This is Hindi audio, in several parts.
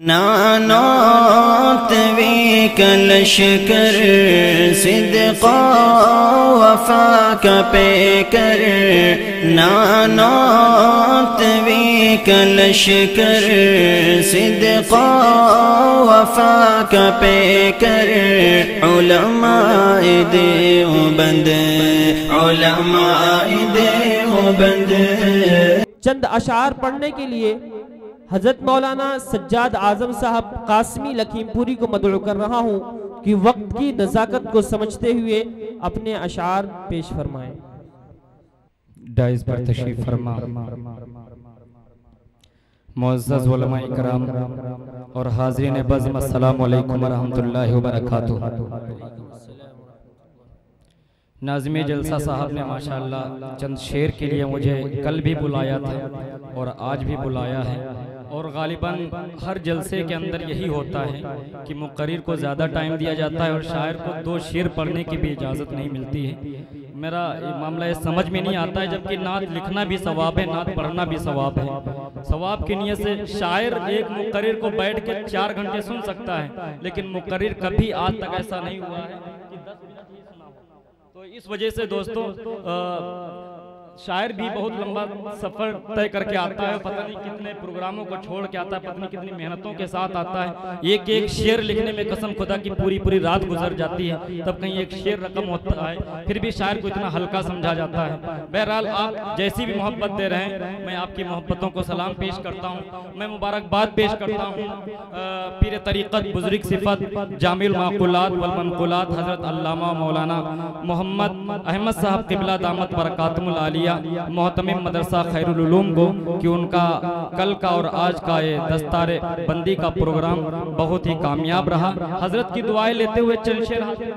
नानौत वे कलशकर सिद्क़ो वफ़ा का पेकर, नानौत वे कलशकर सिद्क़ो वफ़ा का पेकर, उलमाए देवबंद उलमाए देवबंद। चंद अशार पढ़ने के लिए हजरत मौलाना सज्जाद आजम साहब कासमी लखीमपुरी को मदऊ कर रहा हूँ कि वक्त की नज़ाकत को समझते हुए अपने अशार पेश फरमाएं। डाइस पर तशरीफ फरमा मुअज़्ज़ज़ उलमा इकराम और हाज़रीन बज़्म, अस्सलामु अलैकुम व रहमतुल्लाहि व बरकातुहू। नाज़िम जलसा साहब ने माशाअल्लाह चंद शेर के लिए मुझे कल भी बुलाया था और आज भी बुलाया है, और गालिबन हर जलसे के अंदर यही होता है कि मुक़र्रिर को ज़्यादा टाइम दिया जाता है और शायर को 2 शेर पढ़ने की भी इजाज़त नहीं मिलती है। मेरा मामला ये समझ में नहीं आता है, जबकि नात लिखना भी सवाब है, नात पढ़ना भी सवाब है। सवाब की नीयत से शायर एक मुक़र्रिर को बैठ के 4 घंटे सुन सकता है, लेकिन मुक़र्रिर कभी आज तक ऐसा नहीं हुआ है कि 10 मिनट ही सुना हो। तो इस वजह से दोस्तों शायर भी बहुत लंबा सफ़र तय करके आता है, पता नहीं कितने प्रोग्रामों को छोड़ के आता है, पता नहीं कितनी मेहनतों के साथ आता है। एक एक शेर लिखने में कसम खुदा की पूरी पूरी रात गुजर जाती है, तब कहीं एक शेर रकम होता है, फिर भी शायर को इतना हल्का समझा जाता है। बहरहाल आप जैसी भी मोहब्बत दे रहे हैं, मैं आपकी मोहब्बतों को सलाम पेश करता हूँ, मैं मुबारकबाद पेश करता हूँ पीर तरीक़त बुज़ुर्ग सिफ़त जामिल माक़ूलात वल मनक़ूलात हज़रत अल्लामा मौलाना मोहम्मद अहमद साहब क़िबला दामत बरकातुहुल आलिया मोहतमिम मदरसा खैरुल उलूम को कि उनका कल का और आज का ये दस्तारे बंदी का प्रोग्राम बहुत ही कामयाब रहा। हजरत की दुआएं लेते हुए चल शेर हाजिर।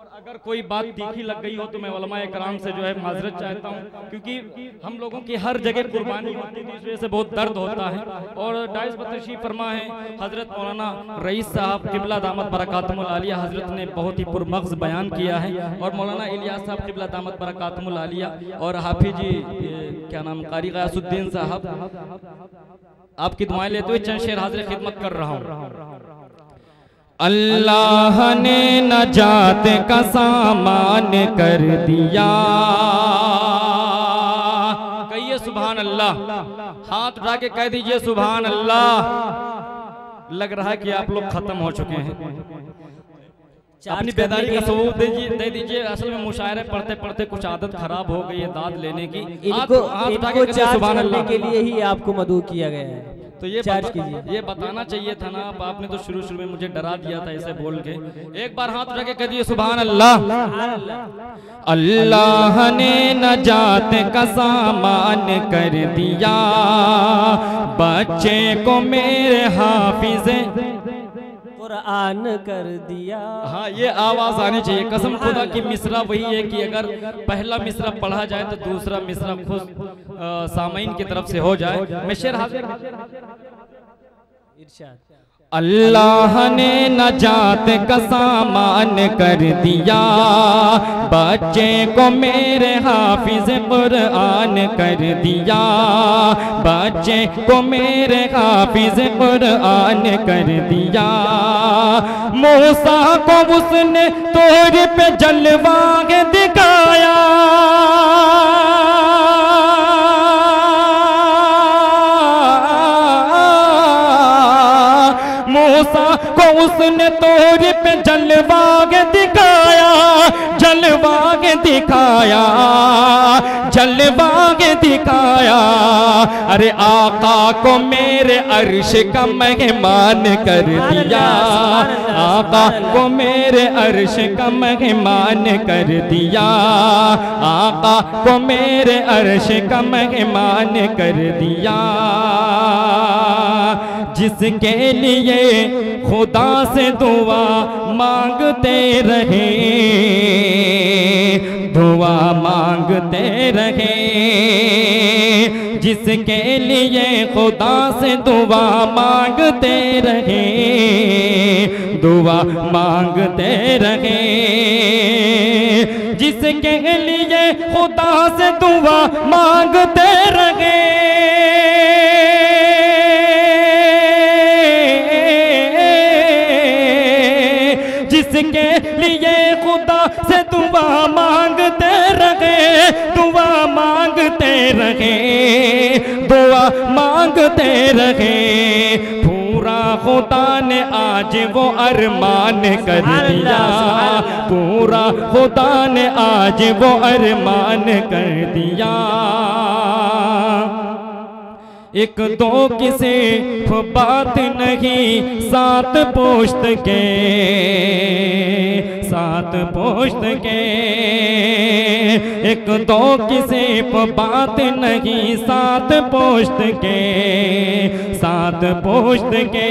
और अगर कोई बात तीखी लग गई हो तो मैं उलमाए कराम से जो है माजरत चाहता हूँ, क्योंकि हम लोगों की हर जगह कुर्बानी होती थी, इस वजह से बहुत दर्द होता है। और डाइस पर तशरीफ फरमा है हजरत मौलाना रईस साहब क़िबला दामत बरकातुहुल आलिया, हजरत ने बहुत ही पुरमग़्ज़ बयान किया है, और मौलाना इलियास साहब क़िबला दामत बरकातुहुल आलिया और हाफिज जी क्या नाम कारी गयासुद्दीन साहब, आपकी दुआएं लेते हुए चंद शेर हाजिर खिदमत कर रहा हूँ। अल्लाह ने नजात का सामान कर दिया, कहिए सुभान अल्लाह, हाथ उठा के कह दीजिए सुभान अल्लाह। लग रहा है कि आप लोग खत्म हो चुके हैं, अपनी बेदारी का सबूत दे दीजिए। असल में मुशायरे पढ़ते पढ़ते कुछ आदत खराब हो गई है दाद लेने की। इनको चार्ज करने के लिए ही आपको मदऊ किया गया है, तो ये बताना चाहिए था ना, आपने तो शुरू में मुझे डरा दिया था ऐसे बोल के। एक बार हाथ उठा के कह दिए सुभान अल्लाह। अल्लाह ने नजात का सामान कर दिया, बच्चे को मेरे हाफिज़े कुरान कर दिया। हाँ, ये आवाज आनी चाहिए। कसम खुदा की मिसरा वही है कि अगर पहला मिसरा पढ़ा जाए तो दूसरा मिसरा खुद सामीन की तरफ से हो जाए। मैं शेर हाजिर। अल्लाह ने नजात का सामान कर दिया, बच्चे को मेरे हाफिज़ कुरान कर दिया, बच्चे को मेरे हाफिज़ कुरान कर दिया। मूसा को उसने तोर पे जलवा के दिखाया, मूसा को उसने तोर पे जलवा के दिखाया, जलवा के दिखाया, जलवा के दिखाया। अरे आका को मेरे अर्श का मेहमान कर दिया, आका को मेरे अर्श का मेहमान कर दिया, आका को मेरे अर्श का मेहमान कर दिया। जिसके लिए खुदा से दुआ मांगते रहे, दुआ मांगते रहे, जिसके लिए खुदा से दुआ मांगते रहे, दुआ मांगते रहे, जिसके लिए खुदा से दुआ मांगते रहे। जिसके लिए खुदा से दुआ मांगते रहे, दुआ मांगते रहे, दुआ मांगते रहे, पूरा खुदा ने आज वो अरमान कर दिया, पूरा खुदा ने आज वो अरमान कर दिया। एक दो किसी बात नहीं, सात पोश्त के, सात पोश्त के, एक दो किसी बात नहीं, सात पोश्त के, सात पोश्त के,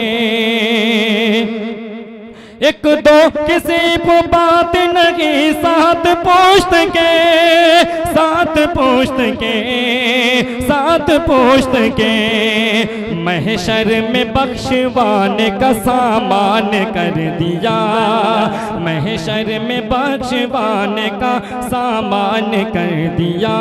एक दो किसी बात नहीं, सात पोश्त के, सात पोश्त के, सात पोश्त के, महशर में बख्शवाने का सामान कर दिया, महशर में बख्शवाने का सामान कर दिया।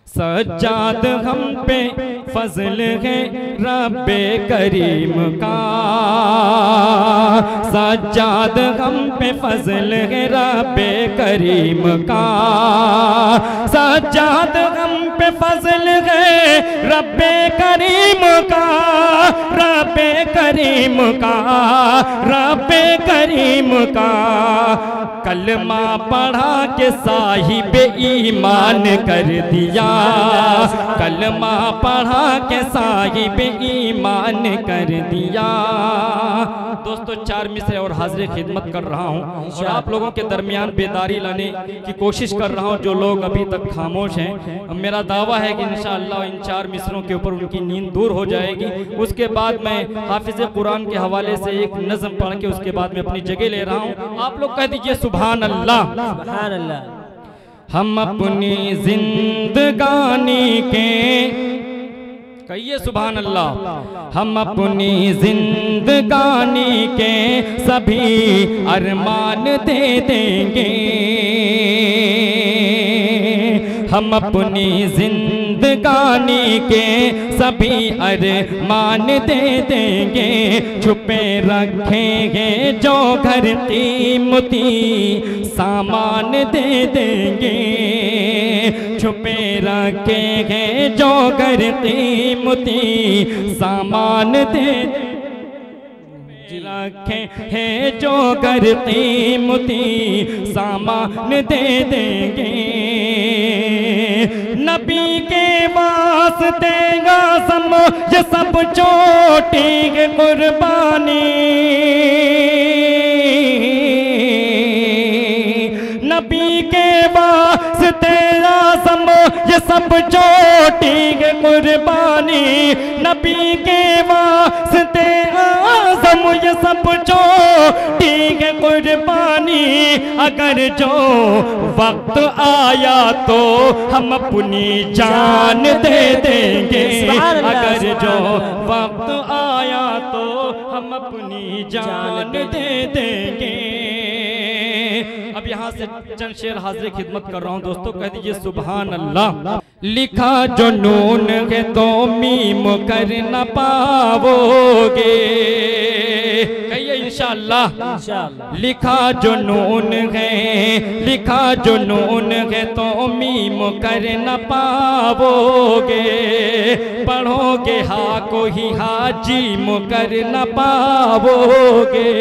सज्जाद हम पे फजल है रब्बे करीम का, सज्जाद हम पे फजल है रब्बे करीम का, सज्जाद हम पे फजल है रब्बे करीम का, रब्बे करीम का, रब्बे करीम का। कलमा पढ़ा के साहिबे ईमान कर दिया, कलमा पढ़ा के साहिबे ईमान कर दिया। दोस्तों 4 मिसरे और हाजिर खिदमत कर रहा हूँ और आप लोगों के दरमियान बेदारी लाने की कोशिश कर रहा हूँ जो लोग अभी तक खामोश हैं। मेरा दावा है कि इंशाअल्लाह इन 4 मिसरों के ऊपर उनकी नींद दूर हो जाएगी। उसके बाद मैं हाफिज़ कुरान के हवाले से एक नज़म पढ़ के उसके बाद मैं अपनी जगह ले रहा हूँ। आप लोग कह दीजिए सुभान अल्लाह। सुभान अल्लाह। हम अपनी जिंदगानी के, कहिए सुभान अल्लाह। हम अपनी जिंदगानी के सभी अरमान दे देंगे, हम अपनी जिंदगानी के सभी अरमान दे देंगे। छुपे रखेंगे जो घर कीमती सामान दे देंगे, छुपे रखेंगे जो घर कीमती सामान दे रखे हैं जो घर कीमती सामान दे देंगे। नबी के वास्ते आज़म ये सब छोटी कुर्बानी, नबी के वास्ते आज़म ये सब छोटी कुर्बानी, नबी के वास्ते आज़म ये सब छोटी कुर्बानी। अगर जो वक्त आया तो हम अपनी जान दे देंगे, अगर जो वक्त आया तो हम अपनी जान दे देंगे। अब यहाँ से चंद शेर हाजिर खिदमत कर रहा हूँ दोस्तों, कह दीजिए सुभान अल्लाह। लिखा जो नून है तो मीम कर न पाओगे, कहिए इंशाअल्लाह। लिखा जो नून है, लिखा जो नून है तो मीम कर न पाओगे। पढ़ोगे हा को ही हाजीम कर न पाओगे,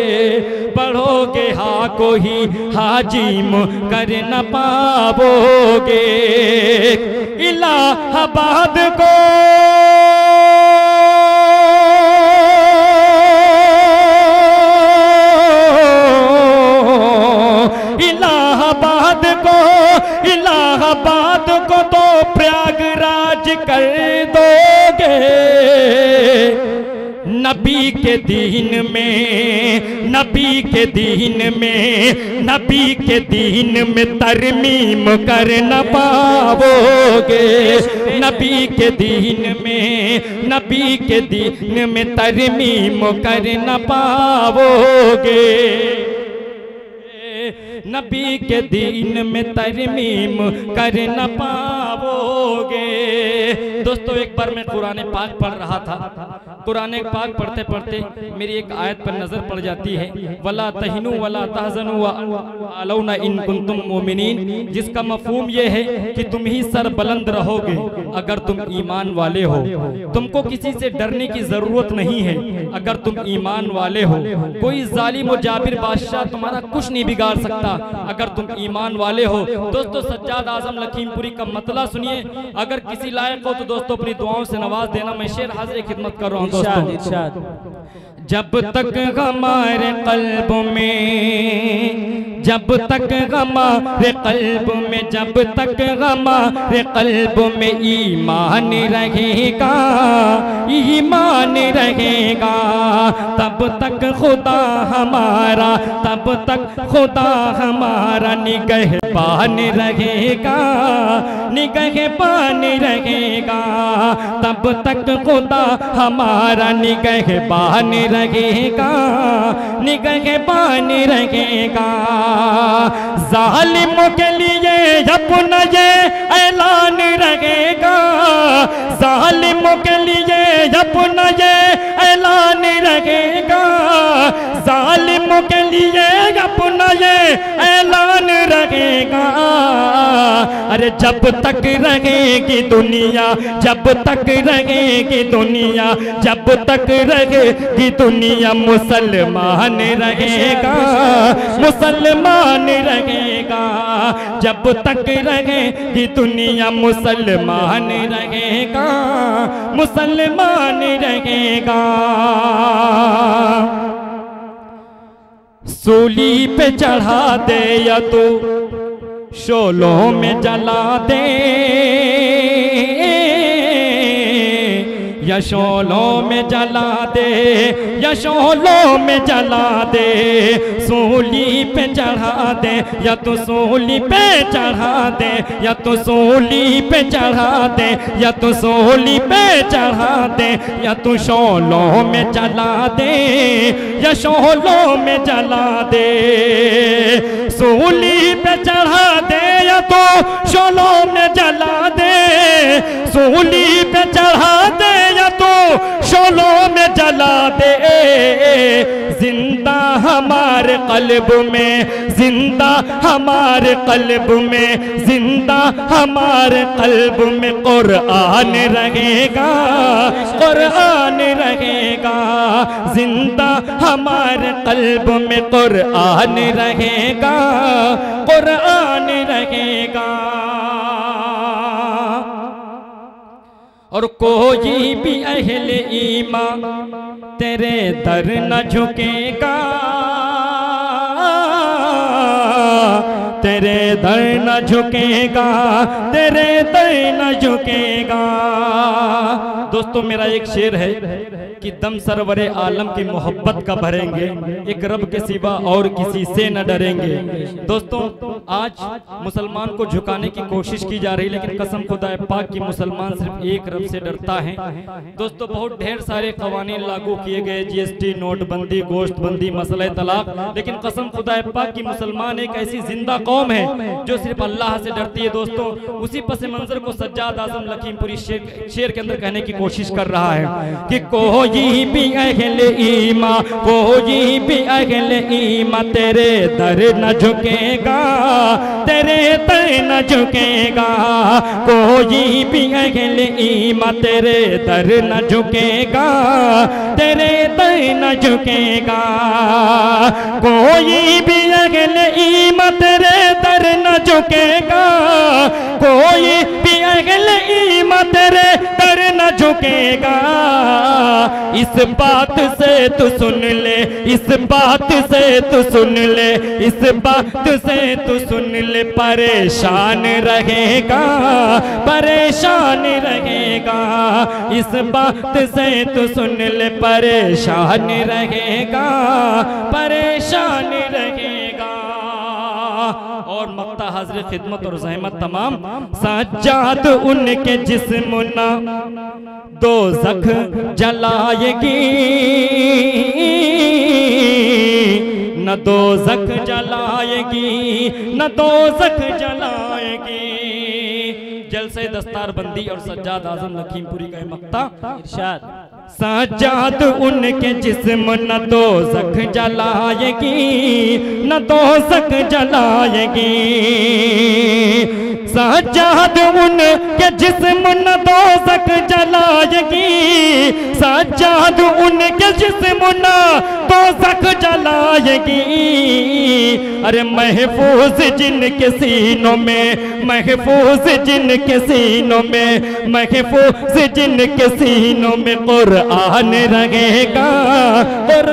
पढ़ोगे हा को ही हाजीम कर न पाओगे। इलाहाबाद को इलाहाबाद को, इलाहाबाद को तो प्रयागराज कर दोगे। नबी के दीन में, नबी के दीन में, नबी के दीन में तरमीम कर न पाओगे। नबी के दीन में, नबी के दीन में तरमीम कर न पाओगे। नबी के दीन में तरमीम कर न पाओगे। दोस्तों एक बार मैं कुरान पाक पढ़ रहा था। कुरान पाक पढ़ते पढ़ते मेरी एक आयत पर नजर पड़ जाती है, वला तहिनु वला तहजनु वअलौना इन कुंतुम मोमिनीन, जिसका मफहूम ये है कि तुम ही सर बुलंद रहोगे अगर तुम ईमान वाले हो। तुमको किसी से डरने की जरूरत नहीं है अगर तुम ईमान वाले हो। कोई जालिम और जाबिर बादशाह तुम्हारा कुछ नहीं बिगाड़ सकता अगर तुम ईमान वाले हो। दोस्तों सज्जाद आजम लखीमपुरी का मतला सुनिए, अगर किसी लायक हो तो दोस्तों अपनी दुआओं से नवाज देना। मैं शेर हाजिर खिदमत कर रहा हूँ दोस्तों। जब तक हमारे कल्ब में, जब तक हमारे कल्ब में, जब तक हमारे कल्ब में ईमान रहेगा, ईमान रहेगा, तब तक खुदा हमारा, तब तक खुदा हमारा निगहबान रहेगा, निगहबान रहेगा, तब तक खुदा हमारा निगहबान रहेगा, निगहबान रहेगा। जालिमों के लिए अपना ये ऐलान रहेगा, जालिमों के लिए अपना ये ऐलान रहेगा, जालिमों के लिए अपना ये ऐलान रहेगा। अरे जब तक रहेगी दुनिया, जब तक रहेगी दुनिया, जब तक रहेगी दुनिया, मुसलमान रहेगा, मुसलमान रहेगा। जब तक रहेगी दुनिया मुसलमान रहेगा, मुसलमान रहेगा। सूली पे चढ़ा दे या तो शोलों में जला दे, या शोलों में जला दे, या शोलों में जला दे। सूली पे चढ़ा दे या तो सूली पे चढ़ा दे, या तो सूली पे चढ़ा दे, या तो सूली पे चढ़ा दे, या तो शोलों में जला दे, या शोलों में जला दे। सूली पे चढ़ा दे या तो शोलों में जला दे, सूली पे चढ़ा दे या तो शोलों में जला दे। जिंदा हमारे कल्ब में, जिंदा हमारे कल्ब में, जिंदा हमारे कल्ब में कुरान रहेगा, कुरान रहेगा। जिंदा हमारे कल्ब में कुरान रहेगा, कुरान रहेगा। और कोई भी अहले ईमान तेरे दर न झुकेगा, तेरे दर न झुकेगा, तेरे दर न झुकेगा। दोस्तों मेरा एक शेर है कि दम सरवरे आलम की मोहब्बत का भरेंगे, एक रब के सिवा और किसी से न डरेंगे। दोस्तों आज मुसलमान को झुकाने की कोशिश की जा रही, लेकिन कसम खुदा पाक की मुसलमान सिर्फ एक रब से डरता है। दोस्तों बहुत ढेर सारे कवानीन लागू किए गए, जीएसटी, नोटबंदी, गोश्तबंदी, मसला तलाक, लेकिन कसम खुदा पाक की मुसलमान एक ऐसी जिंदा कौम है जो सिर्फ अल्लाह से डरती है। दोस्तों उसी पस मंजर को सज्जाद आजम लखीमपुरी शेर के अंदर कहने की कोशिश कर रहा है कि कोई भी अहले ईमान, कोई भी अहले ईमान तेरे दर न झुकेगा, तेरे दर न झुकेगा। कोई भी अहले ईमान तेरे दर न झुकेगा, तेरे दर न झुकेगा। कोई भी अहले ईमान तेरे दर न झुकेगा, कोई भी अहले ईमान तेरे दर न झुकेगा। इस बात से तू सुन ले, इस बात से तू सुन ले, इस बात से तू सुन ले। परेशान रहेगा, परेशान रहेगा। इस बात से तू सुन ले, परेशान रहेगा, परेशान रहेगा। और मक्ता हाजिर खिदमत और ज़हमत तमाम। सज्जाद उनके जिस्म ना दोज़ख जलाएगी, न दोज़ख जलाएगी, न दोज़ख जलाएगी। जलसा जलसे दस्तारबंदी और सज्जाद आजम लखीमपुरी का मक्ता इरशाद। सज्जाद उनके जिस्म न दोज़ख जलाएगी, न दोज़ख जलाएगी। सज्जाद उनके जिस्म न दोज़ख जलाएगी, सज्जाद उनके जिस्म न दोज़ख जलाएगी। अरे महफूज जिनके सीनों में, महफूज जिनके सीनों में, महफूज जिनके सीनों में कुरान रहेगा। और